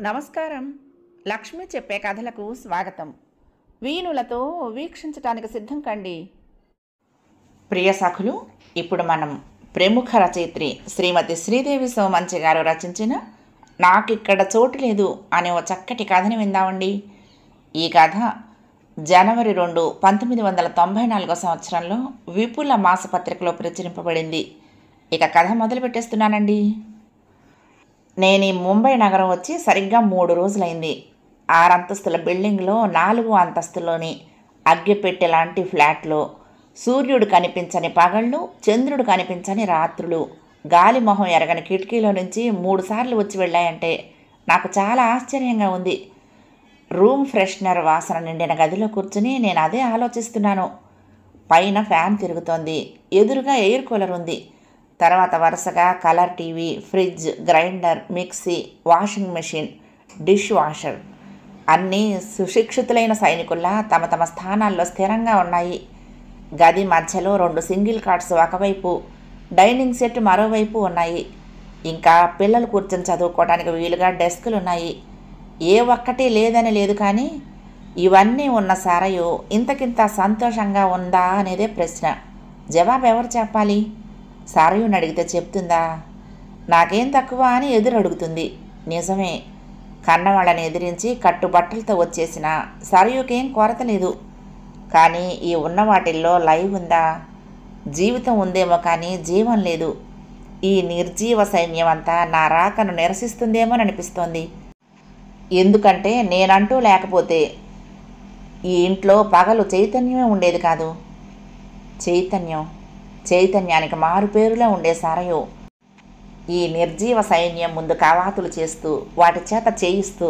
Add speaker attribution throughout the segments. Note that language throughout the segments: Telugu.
Speaker 1: నమస్కారం. లక్ష్మి చెప్పే కథలకు స్వాగతం. వీణులతో వీక్షించటానికి సిద్ధం కండి. ప్రియ సఖులు, ఇప్పుడు మనం ప్రముఖ రచయిత్రి శ్రీమతి శ్రీదేవి సోమంచి గారు రచించిన నాకిక్కడ చోటు లేదు అనే ఓ చక్కటి కథని విందామండి. ఈ కథ జనవరి 2, 1994 సంవత్సరంలో విపుల మాసపత్రికలో ప్రచురింపబడింది. ఇక కథ మొదలు పెట్టేస్తున్నానండి. నేను ఈ ముంబై నగరం వచ్చి సరిగ్గా 3 రోజులైంది. 6 అంతస్తుల బిల్డింగ్లో 4వ అంతస్తులోని అగ్గిపెట్టె లాంటి ఫ్లాట్లో సూర్యుడు కనిపించని పగళ్ళు, చంద్రుడు కనిపించని రాత్రులు, గాలి మొహం ఎరగని కిటికీలో నుంచి 3 సార్లు వచ్చి వెళ్ళాయంటే నాకు చాలా ఆశ్చర్యంగా ఉంది. రూమ్ ఫ్రెషనర్ వాసన నిండిన గదిలో కూర్చుని నేను అదే ఆలోచిస్తున్నాను. పైన ఫ్యాన్ తిరుగుతోంది, ఎదురుగా ఎయిర్ కూలర్ ఉంది. తర్వాత వరుసగా colour TV, fridge, grinder, mixie, washing machine, dish washer అన్నీ సుశిక్షితులైన సైనికుల్లా తమ తమ స్థానాల్లో స్థిరంగా ఉన్నాయి. గది మధ్యలో 2 సింగిల్ కాట్స్ ఒకవైపు, డైనింగ్ సెట్ మరోవైపు ఉన్నాయి. ఇంకా పిల్లలు కూర్చొని చదువుకోవడానికి వీలుగా డెస్కులు ఉన్నాయి. ఏ ఒక్కటి లేదని లేదు, కానీ ఇవన్నీ ఉన్న సారయు ఇంతకింత సంతోషంగా ఉందా అనేదే ప్రశ్న. జవాబు ఎవరు చెప్పాలి? సారయుని అడిగితే చెప్తుందా? నాకేం తక్కువ అని ఎదురు అడుగుతుంది. నిజమే, కన్నవాళ్ళని ఎదిరించి కట్టుబట్టలతో వచ్చేసిన సరయుకేం కొరత లేదు. కానీ ఈ ఉన్న వాటిల్లో లైవ్ ఉందా? జీవితం ఉందేమో కానీ జీవం లేదు. ఈ నిర్జీవ సైన్యం అంతా నా రాకను నిరసిస్తుందేమో అనిపిస్తోంది. ఎందుకంటే నేనంటూ లేకపోతే ఈ ఇంట్లో పగలు చైతన్యమే ఉండేది కాదు. చైతన్యానికి మారు పేరులో ఉండే సారయు ఈ నిర్జీవ సైన్యం ముందు కవాతులు చేస్తూ వాటి చేత చేయిస్తూ,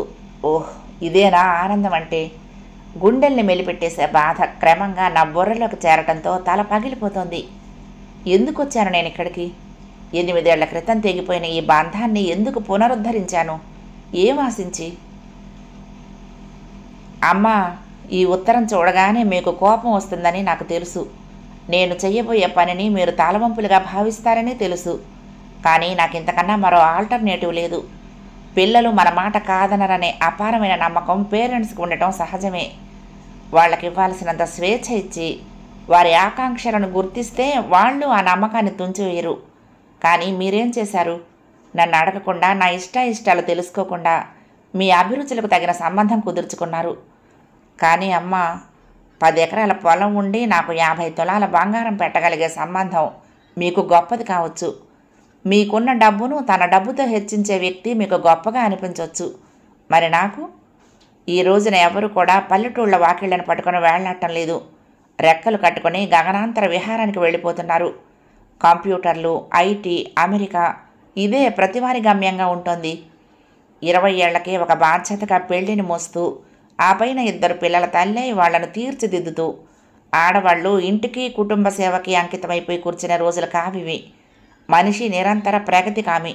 Speaker 1: ఓహ్ ఇదేనా ఆనందం అంటే? గుండెల్ని మెలిపెట్టేసే బాధ క్రమంగా నా బుర్రలోకి చేరటంతో తల పగిలిపోతోంది. ఎందుకు వచ్చాను నేను ఇక్కడికి? 8 ఏళ్ల క్రితం తెగిపోయిన ఈ బంధాన్ని ఎందుకు పునరుద్ధరించాను? ఏం ఆశించి? అమ్మా, ఈ ఉత్తరం చూడగానే మీకు కోపం వస్తుందని నాకు తెలుసు. నేను చెయ్యబోయే పనిని మీరు తాళవంపులుగా భావిస్తారని తెలుసు. కానీ నాకు ఇంతకన్నా మరో ఆల్టర్నేటివ్ లేదు. పిల్లలు మన మాట కాదనరనే అపారమైన నమ్మకం పేరెంట్స్కి ఉండటం సహజమే. వాళ్ళకి ఇవ్వాల్సినంత స్వేచ్ఛ ఇచ్చి వారి ఆకాంక్షలను గుర్తిస్తే వాళ్ళు ఆ నమ్మకాన్ని తుంచివేయరు. కానీ మీరేం చేశారు? నన్ను అడగకుండా, నా ఇష్టాలు తెలుసుకోకుండా మీ అభిరుచులకు తగిన సంబంధం కుదుర్చుకున్నారు. కానీ అమ్మ, 10 ఎకరాల పొలం ఉండి నాకు 50 తులాల బంగారం పెట్టగలిగే సంబంధం మీకు గొప్పది కావచ్చు. మీకున్న డబ్బును తన డబ్బుతో హెచ్చించే వ్యక్తి మీకు గొప్పగా అనిపించవచ్చు. మరి నాకు ఈ రోజున ఎవరు కూడా పల్లెటూళ్ళ వాకిళ్లను పట్టుకొని వేళ్లాడటం లేదు. రెక్కలు కట్టుకొని గగనాంతర విహారానికి వెళ్ళిపోతున్నారు. కంప్యూటర్లు, ఐటీ, అమెరికా ఇదే ప్రతివారి గమ్యంగా ఉంటుంది. 20 ఏళ్లకే ఒక బాధ్యతగా పెళ్లిని మోస్తూ, ఆ పైన 2 పిల్లల తల్లే వాళ్లను తీర్చిదిద్దుతూ, ఆడవాళ్ళు ఇంటికి కుటుంబ సేవకి అంకితమైపోయి కూర్చునే రోజులు కావివి. మనిషి నిరంతర ప్రగతి కామి.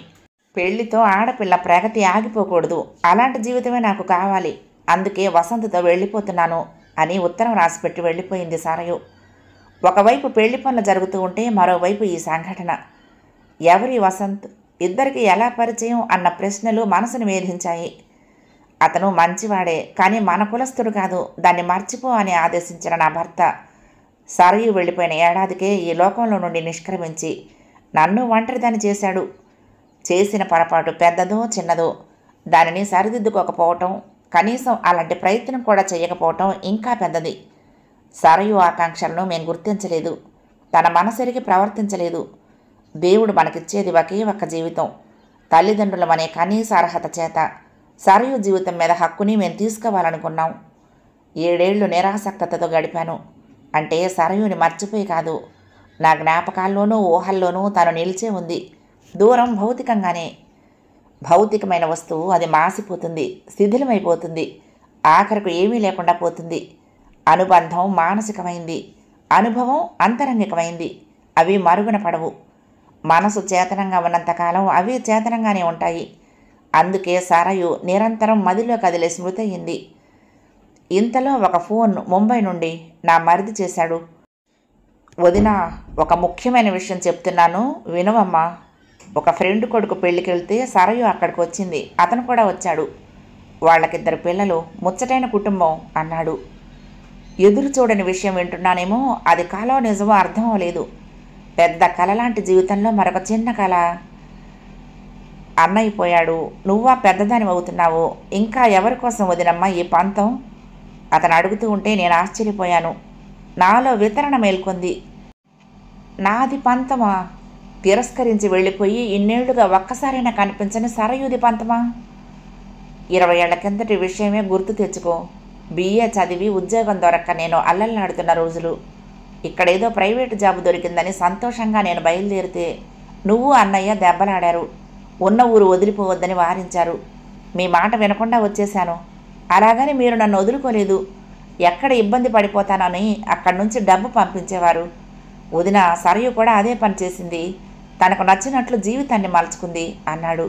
Speaker 1: పెళ్లితో ఆడపిల్ల ప్రగతి ఆగిపోకూడదు. అలాంటి జీవితమే నాకు కావాలి. అందుకే వసంతతో వెళ్ళిపోతున్నాను అని ఉత్తరం రాసిపెట్టి వెళ్ళిపోయింది సారయు. ఒకవైపు పెళ్లి పనులు జరుగుతూ ఉంటే మరోవైపు ఈ సంఘటన. ఎవరి వసంత్, ఇద్దరికి ఎలా పరిచయం అన్న ప్రశ్నలు మనసును వేధించాయి. అతను మంచివాడే, కానీ మన కులస్తుడు కాదు. దాన్ని మర్చిపో అని ఆదేశించిన నా భర్త సరయు వెళ్ళిపోయిన ఏడాదికే ఈ లోకంలో నుండి నిష్క్రమించి నన్ను ఒంటరిదాన్ని చేశాడు. చేసిన పొరపాటు పెద్దదో చిన్నదో దానిని సరిదిద్దుకోకపోవటం, కనీసం అలాంటి ప్రయత్నం కూడా చేయకపోవటం ఇంకా పెద్దది. సరయు ఆకాంక్షలను మేము గుర్తించలేదు. తన మనసెరిగి ప్రవర్తించలేదు. దేవుడు మనకిచ్చేది ఒకే ఒక్క జీవితం. తల్లిదండ్రులమనే కనీస అర్హత చేత సరయు జీవితం మీద హక్కుని మేము తీసుకోవాలనుకున్నాం. 7 ఏళ్లు నిరాసక్తతతో గడిపాను. అంటే సరయుని మర్చిపోయి కాదు, నా జ్ఞాపకాల్లోనూ ఊహల్లోనూ తను నిలిచే ఉంది. దూరం భౌతికంగానే. భౌతికమైన వస్తువు అది మాసిపోతుంది, శిథిలమైపోతుంది, ఆఖరకు ఏమీ లేకుండా పోతుంది. అనుబంధం మానసికమైంది, అనుభవం అంతరంగికమైంది. అవి మరుగున పడవు. మనసు చేతనంగా ఉన్నంతకాలం అవి చేతనంగానే ఉంటాయి. అందుకే సరయు నిరంతరం మదిలో కదిలే స్మృతి అయింది. ఇంతలో ఒక ఫోన్ ముంబై నుండి నా మరిది చేశాడు. వదినా, ఒక ముఖ్యమైన విషయం చెప్తున్నాను వినవమ్మా. ఒక ఫ్రెండ్ కొడుకు పెళ్ళికి వెళ్తే సరయు అక్కడికి వచ్చింది. అతను కూడా వచ్చాడు. వాళ్ళకిద్దరు పిల్లలు, ముచ్చటైన కుటుంబం అన్నాడు. ఎదురు చూడని విషయం వింటున్నానేమో, అది కలో నిజమో అర్థం అవ్వలేదు. పెద్ద కల లాంటి జీవితంలో మరొక చిన్న కల. అన్నయిపోయాడు, నువ్వా పెద్దదాని అవుతున్నావు. ఇంకా ఎవరి కోసం వదినమ్మా ఈ పంతం? అతను అడుగుతూ ఉంటే నేను ఆశ్చర్యపోయాను. నాలో వితరణ మేల్కొంది. నాది పంతమా? తిరస్కరించి వెళ్ళిపోయి ఇన్నేళ్లుగా ఒక్కసారైనా కనిపించని సరయూది పంతమా? 20 ఏళ్ల కిందటి విషయమే గుర్తు తెచ్చుకో. బిఏ చదివి ఉద్యోగం దొరక్క నేను అల్లల్లాడుతున్న రోజులు. ఇక్కడేదో ప్రైవేటు జాబు దొరికిందని సంతోషంగా నేను బయలుదేరితే నువ్వు అన్నయ్య దెబ్బలాడారు. ఉన్న ఊరు వదిలిపోవద్దని వారించారు. మీ మాట వినకుండా వచ్చేశాను. అలాగని మీరు నన్ను వదులుకోలేదు. ఎక్కడ ఇబ్బంది పడిపోతానని అక్కడి నుంచి డబ్బు పంపించేవారు. వదిన సరయు కూడా అదే పని చేసింది. తనకు నచ్చినట్లు జీవితాన్ని మలుచుకుంది అన్నాడు.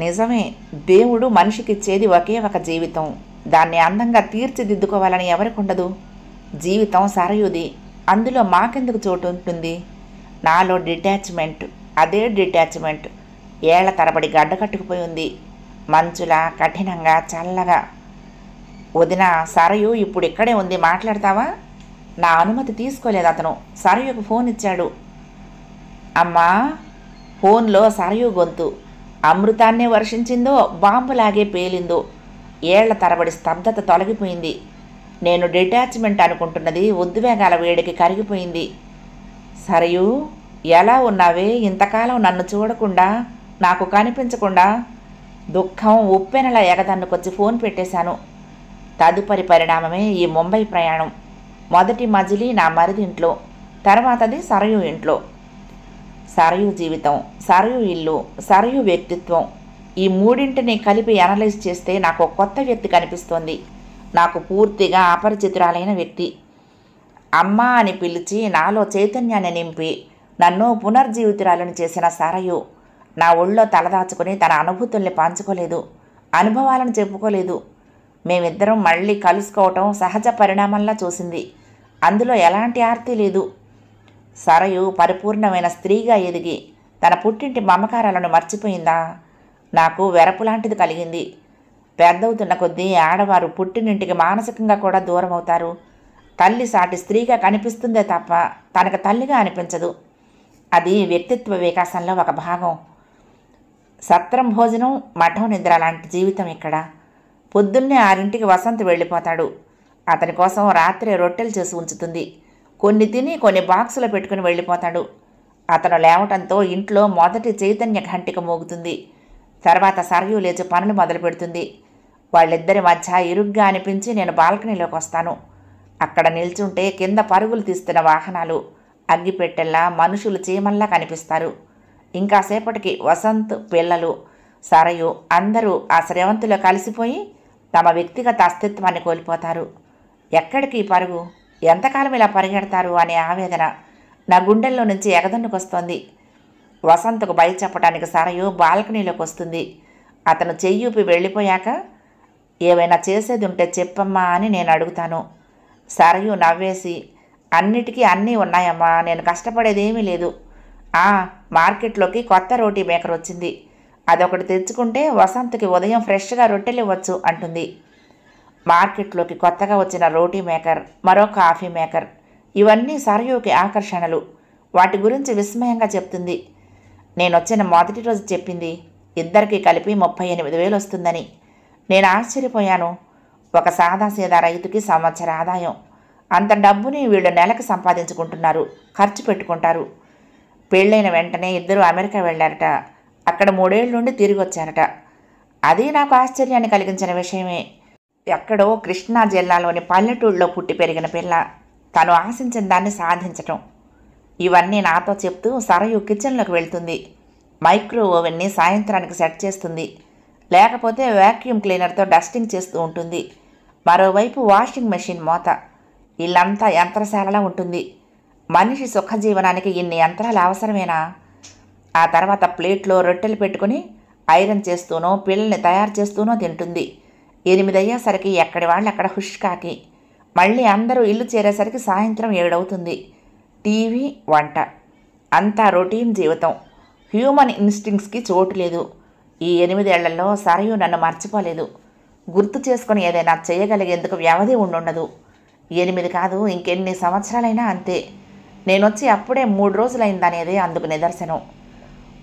Speaker 1: నిజమే, దేవుడు మనిషికిచ్చేది ఒకే ఒక జీవితం. దాన్ని అందంగా తీర్చిదిద్దుకోవాలని ఎవరికుండదు. జీవితం సరయుది, అందులో మాకెందుకు చోటు ఉంటుంది? నాలో డిటాచ్మెంట్, అదే డిటాచ్మెంట్ ఏళ్ల తరబడి గడ్డకట్టుకుపోయి ఉంది. మంచులా, కఠినంగా, చల్లగా. వదిన, సరయు ఇప్పుడు ఇక్కడే ఉంది, మాట్లాడతావా? నా అనుమతి తీసుకోలేదు అతను. సరయుకు ఫోన్ ఇచ్చాడు. అమ్మా. ఫోన్లో సరయు గొంతు. అమృతాన్నే వర్షించిందో, బాంబులాగే పేలిందో. ఏళ్ల తరబడి స్తబ్దత తొలగిపోయింది. నేను డిటాచ్మెంట్ అనుకుంటున్నది ఉద్వేగాల వేడికి కరిగిపోయింది. సరయు, ఎలా ఉన్నావే? ఇంతకాలం నన్ను చూడకుండా, నాకు కనిపించకుండా. దుఃఖం ఉప్పెనలా ఎగదన్నుకొచ్చి ఫోన్ పెట్టేశాను. తదుపరి పరిణామమే ఈ ముంబై ప్రయాణం. మొదటి మజిలీ నా మరిది ఇంట్లో, తర్వాతది సరయు ఇంట్లో. సరయు జీవితం, సరయు ఇల్లు, సరయు వ్యక్తిత్వం, ఈ మూడింటిని కలిపి అనలైజ్ చేస్తే నాకు కొత్త వ్యక్తి కనిపిస్తోంది. నాకు పూర్తిగా అపరిచితురాలైన వ్యక్తి. అమ్మ అని పిలిచి నాలో చైతన్యాన్ని నింపి నన్ను పునర్జీవితురాలను చేసిన సరయు నా ఒళ్ళో తలదాచుకుని తన అనుభూతుల్ని పంచుకోలేదు, అనుభవాలను చెప్పుకోలేదు. మేమిద్దరం మళ్ళీ కలుసుకోవటం సహజ పరిణామంలా చూసింది. అందులో ఎలాంటి ఆర్తి లేదు. సరయు పరిపూర్ణమైన స్త్రీగా ఎదిగి తన పుట్టింటి మమకారాలను మర్చిపోయిందా? నాకు వెరపులాంటిది కలిగింది. పెద్దవుతున్న కొద్దీ ఆడవారు పుట్టినింటికి మానసికంగా కూడా దూరం అవుతారు. తల్లి సాటి స్త్రీగా కనిపిస్తుందే తప్ప తనకు తల్లిగా అనిపించదు. అది వ్యక్తిత్వ వికాసంలో ఒక భాగం. సత్రం భోజనం, మఠం నిద్ర లాంటి జీవితం ఇక్కడ. పొద్దున్నే 6ంటికి వసంత్ వెళ్ళిపోతాడు. అతని కోసం రాత్రి రొట్టెలు చేసి ఉంచుతుంది. కొన్ని తిని కొన్ని బాక్సులో పెట్టుకుని వెళ్ళిపోతాడు. అతను లేవటంతో ఇంట్లో మొదటి చైతన్య ఘంటిక మోగుతుంది. తర్వాత సరయు లేచి పనులు మొదలు పెడుతుంది. వాళ్ళిద్దరి మధ్య ఇరుగ్గా అనిపించి నేను బాల్కనీలోకి వస్తాను. అక్కడ నిల్చుంటే కింద పరుగులు తీస్తున్న వాహనాలు, అగ్గిపెట్టెల్లా, మనుషులు చీమల్లా కనిపిస్తారు. ఇంకాసేపటికి వసంత్, పిల్లలు, సరయు అందరూ ఆ శ్రవంతిలో కలిసిపోయి తమ వ్యక్తిగత అస్తిత్వాన్ని కోల్పోతారు. ఎక్కడికి పరుగు? ఎంతకాలం ఇలా పరిగెడతారు అనే ఆవేదన నా గుండెల్లో నుంచి ఎగదన్నుకొస్తోంది. వసంత్కు బయట చెప్పడానికి సరయు బాల్కనీలోకి వస్తుంది. అతను చెయ్యూపి వెళ్ళిపోయాక, ఏవైనా చేసేది ఉంటే చెప్పమ్మా అని నేను అడుగుతాను. సరయు నవ్వేసి, అన్నిటికీ అన్నీ ఉన్నాయమ్మా, నేను కష్టపడేదేమీ లేదు. మార్కెట్లోకి కొత్త రోటీ మేకర్ వచ్చింది, అదొకటి తెచ్చుకుంటే వసంత్కి ఉదయం ఫ్రెష్గా రొట్టెలు ఇవ్వచ్చు అంటుంది. మార్కెట్లోకి కొత్తగా వచ్చిన రోటీ మేకర్, మరో కాఫీ మేకర్, ఇవన్నీ సరయుకి ఆకర్షణలు. వాటి గురించి విస్మయంగా చెప్తుంది. నేనొచ్చిన మొదటి రోజు చెప్పింది ఇద్దరికీ కలిపి 38,000 వస్తుందని. నేను ఆశ్చర్యపోయాను. ఒక సాదాసీదా రైతుకి సంవత్సర ఆదాయం. అంత డబ్బుని వీళ్ళు నెలకు సంపాదించుకుంటున్నారు, ఖర్చు పెట్టుకుంటారు. పెళ్ళైన వెంటనే ఇద్దరు అమెరికా వెళ్ళారట. అక్కడ 3 ఏళ్ళ నుండి తిరిగి వచ్చారట. అది నాకు ఆశ్చర్యాన్ని కలిగించిన విషయమే. ఎక్కడో కృష్ణా జిల్లాలోని పల్లెటూళ్ళలో పుట్టి పెరిగిన పిల్ల తను ఆశించిన దాన్ని సాధించటం. ఇవన్నీ నాతో చెప్తూ సరయు కిచెన్లోకి వెళ్తుంది. మైక్రో ఓవెన్ని సాయంత్రానికి సెట్ చేస్తుంది. లేకపోతే వ్యాక్యూమ్ క్లీనర్తో డస్టింగ్ చేస్తూ ఉంటుంది. మరోవైపు వాషింగ్ మెషిన్ మోత. ఇల్లంతా యంత్రశాలలా ఉంటుంది. మనిషి సుఖజీవనానికి ఇన్ని యంత్రాలు అవసరమేనా? ఆ తర్వాత ప్లేట్లో రొట్టెలు పెట్టుకుని ఐరన్ చేస్తూనో పిల్లల్ని తయారు చేస్తూనో తింటుంది. 8 అయ్యేసరికి ఎక్కడి వాళ్ళు అక్కడ హుష్కాకి. మళ్ళీ అందరూ ఇల్లు చేరేసరికి సాయంత్రం 7 అవుతుంది. టీవీ, వంట, అంతా రొటీన్ జీవితం. హ్యూమన్ ఇన్స్టింక్ట్స్కి చోటు లేదు. ఈ 8 ఏళ్లలో సరయు నన్ను మర్చిపోలేదు. గుర్తు చేసుకుని ఏదైనా చేయగలిగేందుకు వ్యవధి ఉండుండదు. 8 కాదు, ఇంకెన్ని సంవత్సరాలైనా అంతే. నేనొచ్చి అప్పుడే 3 రోజులైందనేదే అందుకు నిదర్శనం.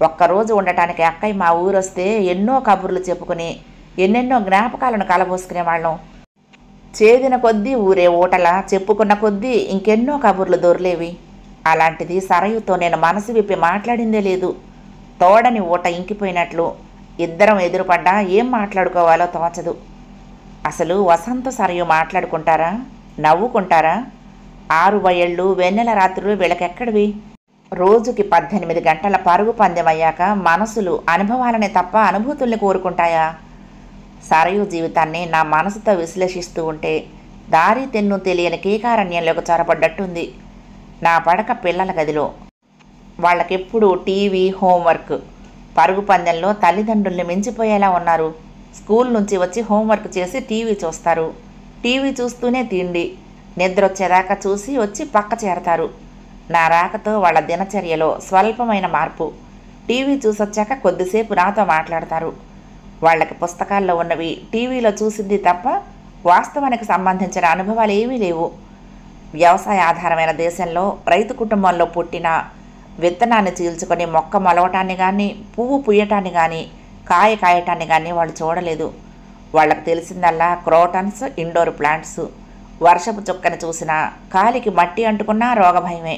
Speaker 1: ఒక్కరోజు ఉండటానికి అక్కయ్య మా ఊరొస్తే ఎన్నో కబుర్లు చెప్పుకుని ఎన్నెన్నో జ్ఞాపకాలను కలబోసుకునేవాళ్ళం. చేదిన కొద్దీ ఊరే ఊటలా చెప్పుకున్న కొద్దీ ఇంకెన్నో కబుర్లు దొర్లేవి. అలాంటిది సరయుతో నేను మనసు విప్పి మాట్లాడిందే లేదు. తోడని ఊట ఇంకిపోయినట్లు ఇద్దరం ఎదురుపడ్డా ఏం మాట్లాడుకోవాలో తోచదు. అసలు వసంత సరయు మాట్లాడుకుంటారా? నవ్వుకుంటారా? 6 వయళ్ళు వెన్నెల రాత్రులు వీళ్ళకెక్కడివి? రోజుకి 18 గంటల పరుగు పందెం అయ్యాక మనసులు అనుభవాలనే తప్ప అనుభూతుల్ని కోరుకుంటాయా? సరయు జీవితాన్ని నా మనసుతో విశ్లేషిస్తూ ఉంటే దారి తెన్ను తెలియని కీకారణ్యంలోకి చొరబడ్డట్టుంది. నా పడక పిల్లల గదిలో. వాళ్ళకెప్పుడు టీవీ, హోంవర్క్. పరుగు పందెంలో తల్లిదండ్రుల్ని మించిపోయేలా ఉన్నారు. స్కూల్ నుంచి వచ్చి హోంవర్క్ చేసి టీవీ చూస్తారు. టీవీ చూస్తూనే తిండి. నిద్రొచ్చేదాకా చూసి వచ్చి పక్క చేరతారు. నా రాకతో వాళ్ళ దినచర్యలో స్వల్పమైన మార్పు. టీవీ చూసొచ్చాక కొద్దిసేపు నాతో మాట్లాడతారు. వాళ్ళకి పుస్తకాల్లో ఉన్నవి టీవీలో చూసింది తప్ప వాస్తవానికి సంబంధించిన అనుభవాలు ఏమీ లేవు. వ్యవసాయ ఆధారమైన దేశంలో రైతు కుటుంబంలో పుట్టిన విత్తనాన్ని చీల్చుకొని మొక్క మొలవటాన్ని కానీ, పువ్వు పుయ్యటాన్ని కానీ, కాయ కాయటాన్ని కానీ వాళ్ళు చూడలేదు. వాళ్ళకు తెలిసిందల్లా క్రోటన్స్, ఇండోర్ ప్లాంట్స్. వర్షపు చుక్కని చూసినా, కాలికి మట్టి అంటుకున్నా రోగభయమే.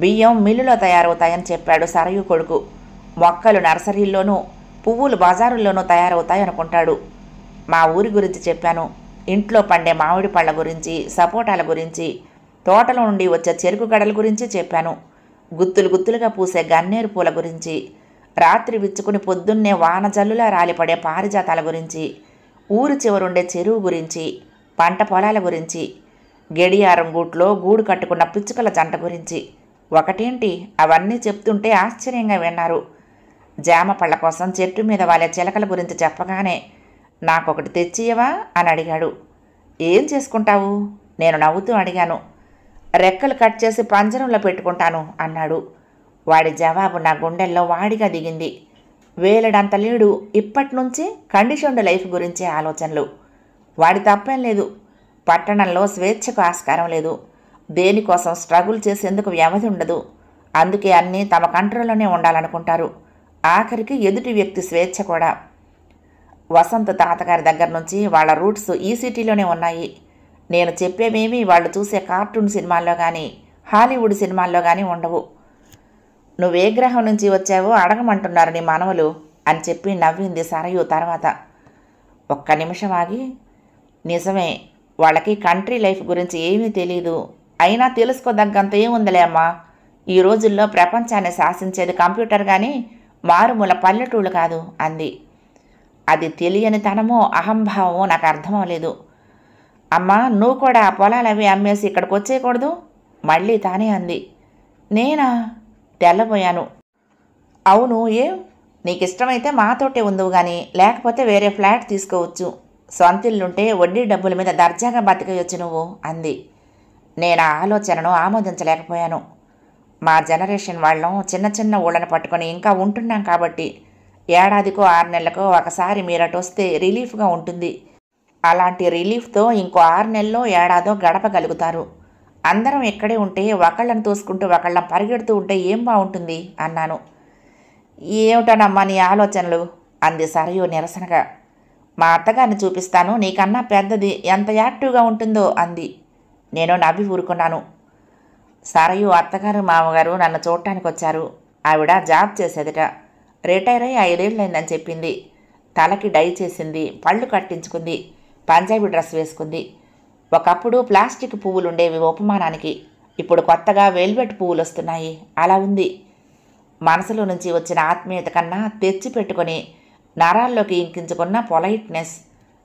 Speaker 1: బియ్యం మిల్లులో తయారవుతాయని చెప్పాడు సరయు కొడుకు. మొక్కలు నర్సరీల్లోనూ, పువ్వులు బజారుల్లోనూ తయారవుతాయనుకుంటాడు. మా ఊరి గురించి చెప్పాను. ఇంట్లో పండే మామిడి పళ్ళ గురించి, సపోటాల గురించి, తోటలో నుండి వచ్చే చెరుకు గడల గురించి చెప్పాను. గుత్తులు గుత్తులుగా పూసే గన్నేరు పూల గురించి, రాత్రి విచ్చుకుని పొద్దున్నే వాన జల్లులా రాలిపడే పారిజాతాల గురించి, ఊరు చివరుండే చెరువు గురించి, పంట పొలాల గురించి, గడియారం గూట్లో గూడు కట్టుకున్న పిచ్చుకల జంట గురించి. ఒకటేంటి, అవన్నీ చెప్తుంటే ఆశ్చర్యంగా విన్నారు. జామ పళ్ళ కోసం చెట్టు మీద వాలే చిలకల గురించి చెప్పగానే నాకొకటి తెచ్చియవా అని అడిగాడు. ఏం చేసుకుంటావు? నేను నవ్వుతూ అడిగాను. రెక్కలు కట్ చేసి పంజరంలో పెట్టుకుంటాను అన్నాడు. వాడి జవాబు నా గుండెల్లో వాడిగా దిగింది. వేలడంత లేడు ఇప్పటి నుంచి కండిషన్డ్ లైఫ్ గురించే ఆలోచనలు. వాడి తప్పేం లేదు. పట్టణంలో స్వేచ్ఛకు ఆస్కారం లేదు. దేనికోసం స్ట్రగుల్ చేసేందుకు వ్యవధి ఉండదు. అందుకే అన్నీ తమ కంట్రోల్లోనే ఉండాలనుకుంటారు. ఆఖరికి ఎదుటి వ్యక్తి స్వేచ్ఛ కూడా. వసంత్ తాతగారి దగ్గర నుంచి వాళ్ళ రూట్స్ ఈ సిటీలోనే ఉన్నాయి. నేను చెప్పేవేమీ వాళ్ళు చూసే కార్టూన్ సినిమాల్లో కానీ, హాలీవుడ్ సినిమాల్లో కానీ ఉండవు. నువ్వే గ్రహం నుంచి వచ్చావో అడగమంటున్నారు నీ మనవలు అని చెప్పి నవ్వింది సరయు. తర్వాత ఒక్క నిమిషం ఆగి, నిజమే, వాళ్ళకి కంట్రీ లైఫ్ గురించి ఏమీ తెలీదు. అయినా తెలుసుకోదగ్గంత ఏముందిలే అమ్మా. ఈ రోజుల్లో ప్రపంచాన్ని శాసించేది కంప్యూటర్ కానీ మారుమూల పల్లెటూళ్ళు కాదు అంది. అది తెలియని తనమో అహంభావమో నాకు అర్థమవలేదు. అమ్మా, నువ్వు కూడా ఆ పొలాలవి అమ్మేసి ఇక్కడికి వచ్చేయకూడదు మళ్ళీ తానే అంది. నేనా? తెల్లబోయాను. అవును, ఏం? నీకు ఇష్టమైతే మాతోటే ఉందువు కానీ, లేకపోతే వేరే ఫ్లాట్ తీసుకోవచ్చు. సొంతిల్లుంటే వడ్డీ డబ్బుల మీద దర్జాగా బతికేయొచ్చు నువ్వు అంది. నేను ఆ ఆలోచనను ఆమోదించలేకపోయాను. మా జనరేషన్ వాళ్ళం చిన్న చిన్న ఊళ్ళను పట్టుకొని ఇంకా ఉంటున్నాం కాబట్టి ఏడాదికో 6 నెలలకో ఒకసారి మీరటు వస్తే రిలీఫ్గా ఉంటుంది. అలాంటి రిలీఫ్తో ఇంకో 6 నెలల్లో ఏడాదో గడపగలుగుతారు. అందరం ఇక్కడే ఉంటే ఒకళ్ళని తోసుకుంటూ ఒకళ్ళం పరిగెడుతూ ఉంటే ఏం బాగుంటుంది అన్నాను. ఏమిటోనమ్మా నీ ఆలోచనలు అంది సరయు నిరసనగా. మా అత్తగారిని చూపిస్తాను, నీకన్నా పెద్దది ఎంత యాక్టివ్గా ఉంటుందో అంది. నేను నవ్వి ఊరుకున్నాను. సరయు అత్తగారు మామగారు నన్ను చూడటానికి వచ్చారు. ఆవిడ జాబ్ చేసేదిట. రిటైర్ అయ్యి 5 ఏళ్ళైందని చెప్పింది. తలకి డై చేసింది, పళ్ళు కట్టించుకుంది, పంజాబీ డ్రెస్ వేసుకుంది. ఒకప్పుడు ప్లాస్టిక్ పువ్వులుండేవి ఉపమానానికి, ఇప్పుడు కొత్తగా వెల్వెట్ పువ్వులు వస్తున్నాయి. అలా ఉంది. మనసులో నుంచి వచ్చిన ఆత్మీయత కన్నా తెచ్చి పెట్టుకొని నరాల్లోకి ఇంకించుకున్న పొలైట్నెస్,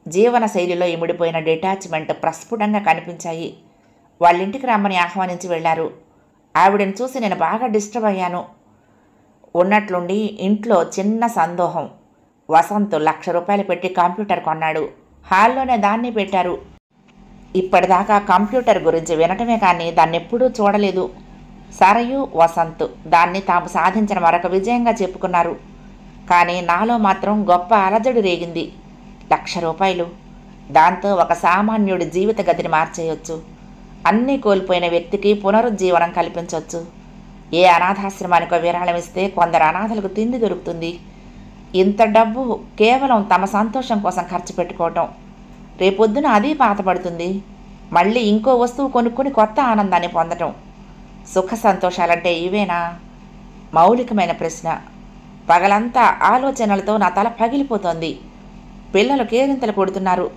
Speaker 1: జీవన శైలిలో ఇమిడిపోయిన డిటాచ్మెంట్ ప్రస్ఫుటంగా కనిపించాయి. వాళ్ళింటికి రమ్మని ఆహ్వానించి వెళ్లారు. ఆవిడని చూసి నేను బాగా డిస్టర్బ్ అయ్యాను. ఉన్నట్లుండి ఇంట్లో చిన్న సందోహం. వసంత్ 1,00,000 రూపాయలు పెట్టి కంప్యూటర్ కొన్నాడు. హాల్లోనే దాన్ని పెట్టారు. ఇప్పటిదాకా కంప్యూటర్ గురించి వినటమే కానీ దాన్నెప్పుడూ చూడలేదు. సరయు, వసంత్ దాన్ని తాము సాధించిన మరొక విజయంగా చెప్పుకున్నారు. కానీ నాలో మాత్రం గొప్ప అలజడి రేగింది. 1,00,000 రూపాయలు దాంతో ఒక సామాన్యుడి జీవిత గతిని మార్చేయొచ్చు. అన్నీ కోల్పోయిన వ్యక్తికి పునరుజ్జీవనం కల్పించవచ్చు. ఏ అనాథాశ్రమానికో విరాళం ఇస్తే కొందరు అనాథలకు తిండి దొరుకుతుంది. ఇంత డబ్బు కేవలం తమ సంతోషం కోసం ఖర్చు పెట్టుకోవటం, రేపొద్దున అది పాతపడుతుంది. మళ్ళీ ఇంకో వస్తువు కొనుక్కొని కొత్త ఆనందాన్ని పొందటం. సుఖ సంతోషాలంటే ఇవేనా? మౌలికమైన ప్రశ్న. పగలంతా ఆలోచనలతో నా తల పగిలిపోతోంది. పిల్లలు కేరింతలు కొడుతున్నారు.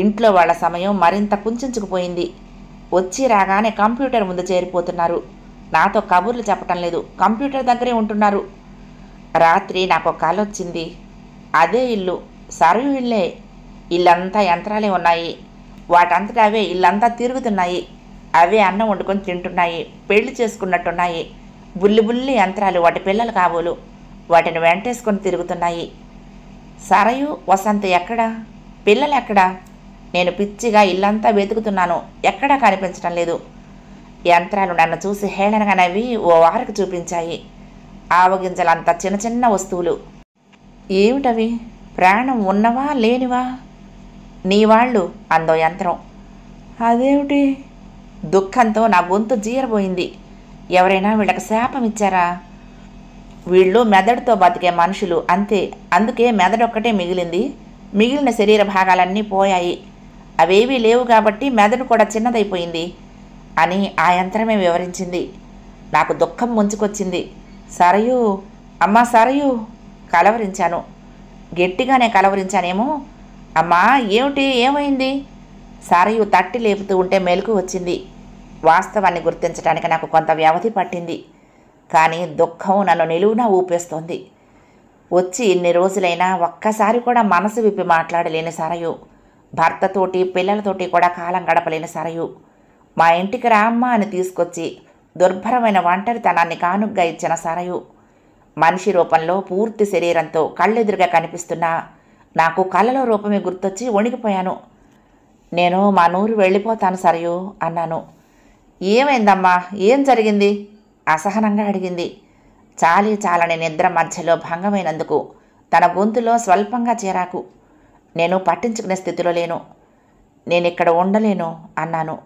Speaker 1: ఇంట్లో వాళ్ళ సమయం మరింత కుంచుకుపోయింది. వచ్చి రాగానే కంప్యూటర్ ముందు చేరిపోతున్నారు. నాతో కబుర్లు చెప్పటం లేదు, కంప్యూటర్ దగ్గరే ఉంటున్నారు. రాత్రి నాకు కల వచ్చింది. అదే ఇల్లు, సరయు ఇల్లే. ఇల్లంతా యంత్రాలే ఉన్నాయి. వాటంతటా అవే ఇల్లంతా తిరుగుతున్నాయి. అవే అన్నం వండుకొని తింటున్నాయి. పెళ్లి చేసుకున్నట్టున్నాయి. బుల్లి బుల్లి యంత్రాలు, వాటి పిల్లలు కాబోలు. వాటిని వెంటేసుకొని తిరుగుతున్నాయి. సరయు, వసంత ఎక్కడా? పిల్లలు ఎక్కడా? నేను పిచ్చిగా ఇల్లంతా వెతుకుతున్నాను. ఎక్కడా కనిపించడం లేదు. యంత్రాలు నన్ను చూసి హేళనగా నవ్వి ఓ వారికి చూపించాయి. ఆవగింజలంత చిన్న చిన్న వస్తువులు. ఏమిటవి? ప్రాణం ఉన్నవా లేనివా? నీ వాళ్ళు అందో యంత్రం. అదేమిటి? దుఃఖంతో నా గొంతు జీరబోయింది. ఎవరైనా వీళ్ళకి శాపం ఇచ్చారా? వీళ్ళు మెదడుతో బతికే మనుషులు అంతే. అందుకే మెదడొక్కటే మిగిలింది. మిగిలిన శరీర భాగాలన్నీ పోయాయి. అవేవీ లేవు కాబట్టి మెదడు కూడా చిన్నదైపోయింది అని ఆ యంత్రమే వివరించింది. నాకు దుఃఖం ముంచుకొచ్చింది. సరయు, అమ్మా సరయు, కలవరించాను. గట్టిగానే కలవరించానేమో. అమ్మా ఏమిటి, ఏమైంది? సరయు తట్టి లేపుతూ ఉంటే మెలకు వచ్చింది. వాస్తవాన్ని గుర్తించడానికి నాకు కొంత వ్యవధి పట్టింది. కానీ దుఃఖం నన్ను నిలువునా ఊపేస్తోంది. వచ్చి ఇన్ని రోజులైనా ఒక్కసారి కూడా మనసు విప్పి మాట్లాడలేని సరయు, భర్తతోటి పిల్లలతోటి కూడా కాలం గడపలేని సరయు, మా ఇంటికి రామ్మా అని తీసుకొచ్చి దుర్భరమైన ఒంటరితనాన్ని కానుగ్గా ఇచ్చిన సరయు, మనిషి రూపంలో పూర్తి శరీరంతో కళ్ళెదురుగా కనిపిస్తున్నా నాకు కళ్ళలో రూపమే గుర్తొచ్చి వణికిపోయాను. నేను మా నూరు వెళ్ళిపోతాను సరయు అన్నాను. ఏమైందమ్మా, ఏం జరిగింది? అసహనంగా అడిగింది. చాలని నిద్ర మధ్యలో భంగమైనందుకు తన గొంతులో స్వల్పంగా చిరాకు. నేను పట్టించుకునే స్థితిలో లేను. నేనిక్కడ ఉండలేను అన్నాను.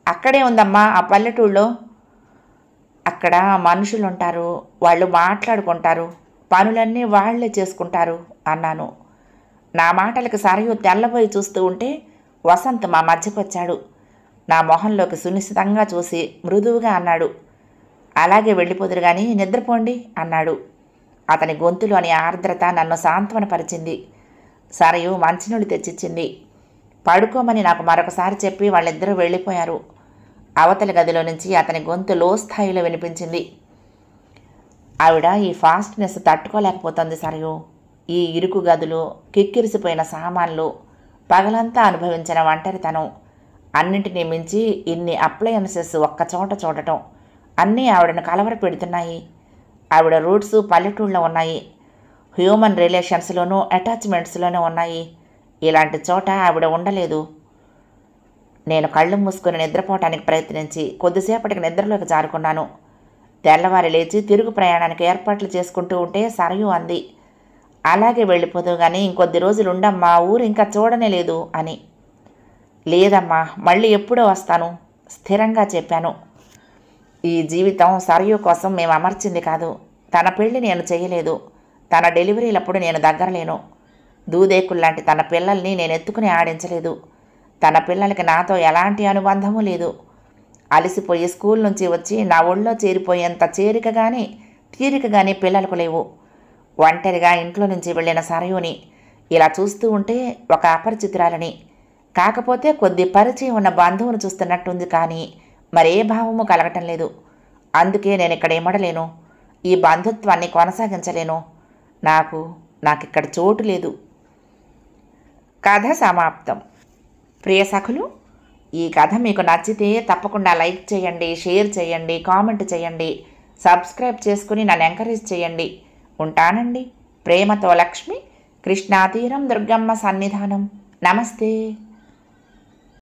Speaker 1: అక్కడే ఉందమ్మా, ఆ పల్లెటూళ్ళలో. అక్కడ మనుషులుంటారు, వాళ్ళు మాట్లాడుకుంటారు, పనులన్నీ వాళ్లే చేసుకుంటారు అన్నాను. నా మాటలకు సరయు తెల్లబోయి చూస్తూ ఉంటే వసంత్ మా మధ్యకొచ్చాడు. నా మొహంలోకి సునిశ్చితంగా చూసి మృదువుగా అన్నాడు. అలాగే వెళ్ళిపోదురు కానీ నిద్రపోండి అన్నాడు. అతని గొంతులోని ఆర్ద్రత నన్ను సాంత్వనపరిచింది. సరయు మంచినీళ్ళు తెచ్చిచ్చింది. పడుకోమని నాకు మరొకసారి చెప్పి వాళ్ళిద్దరూ వెళ్ళిపోయారు. అవతలి గదిలో నుంచి అతని గొంతు లో స్థాయిలో వినిపించింది. ఆవిడ ఈ ఫాస్ట్నెస్ తట్టుకోలేకపోతుంది సరయు. ఈ ఇరుకు గదులు, కిక్కిరిసిపోయిన సామాన్లు, పగలంతా అనుభవించిన ఒంటరితనం, అన్నింటినీ మించి ఇన్ని అప్లయన్సెస్ ఒక్కచోట చూడటం అన్నీ ఆవిడను కలవర పెడుతున్నాయి. ఆవిడ రూట్స్ పల్లెటూళ్ళలో ఉన్నాయి. హ్యూమన్ రిలేషన్స్లోనూ అటాచ్మెంట్స్లోనూ ఉన్నాయి. ఇలాంటి చోట ఆవిడ ఉండలేదు. నేను కళ్ళు మూసుకొని నిద్రపోవటానికి ప్రయత్నించి కొద్దిసేపటికి నిద్రలోకి జారుకున్నాను. తెల్లవారి లేచి తిరుగు ప్రయాణానికి ఏర్పాట్లు చేసుకుంటూ ఉంటే సరయు అంది, అలాగే వెళ్ళిపోదు కానీ ఇంకొద్ది రోజులు ఉండమ్మా, ఊరు ఇంకా చూడనే లేదు అని. లేదమ్మా, మళ్ళీ ఎప్పుడో వస్తాను స్థిరంగా చెప్పాను. ఈ జీవితం సరయు కోసం మేము అమర్చింది కాదు. తన పెళ్లి నేను చేయలేదు. తన డెలివరీలప్పుడు నేను దగ్గరలేను. దూదేకుల్లాంటి తన పిల్లల్ని నేను ఎత్తుకుని ఆడించలేదు. తన పిల్లలకి నాతో ఎలాంటి అనుబంధమూ లేదు. అలసిపోయి స్కూల్ నుంచి వచ్చి నా ఒళ్ళో చేరిపోయేంత తీరిక కానీ పిల్లలకు లేవు. ఒంటరిగా ఇంట్లో నుంచి వెళ్ళిన సరయుని ఇలా చూస్తూ ఉంటే ఒక అపరిచితురాలని, కాకపోతే కొద్ది పరిచయం ఉన్న బంధువును చూస్తున్నట్టుంది కానీ మరే భావము కలగటం లేదు. అందుకే నేను ఇక్కడ ఇమ్మడలేను. ఈ బంధుత్వాన్ని కొనసాగించలేను. నాకిక్కడ చోటు లేదు. కథ సమాప్తం. ప్రియ సఖులు, ఈ కథ మీకు నచ్చితే తప్పకుండా లైక్ చేయండి, షేర్ చేయండి, కామెంట్ చేయండి, సబ్స్క్రైబ్ చేసుకుని నన్ను ఎంకరేజ్ చేయండి. ఉంటానండి. ప్రేమతో లక్ష్మి, కృష్ణాతీరం దుర్గమ్మ సన్నిధానం. నమస్తే.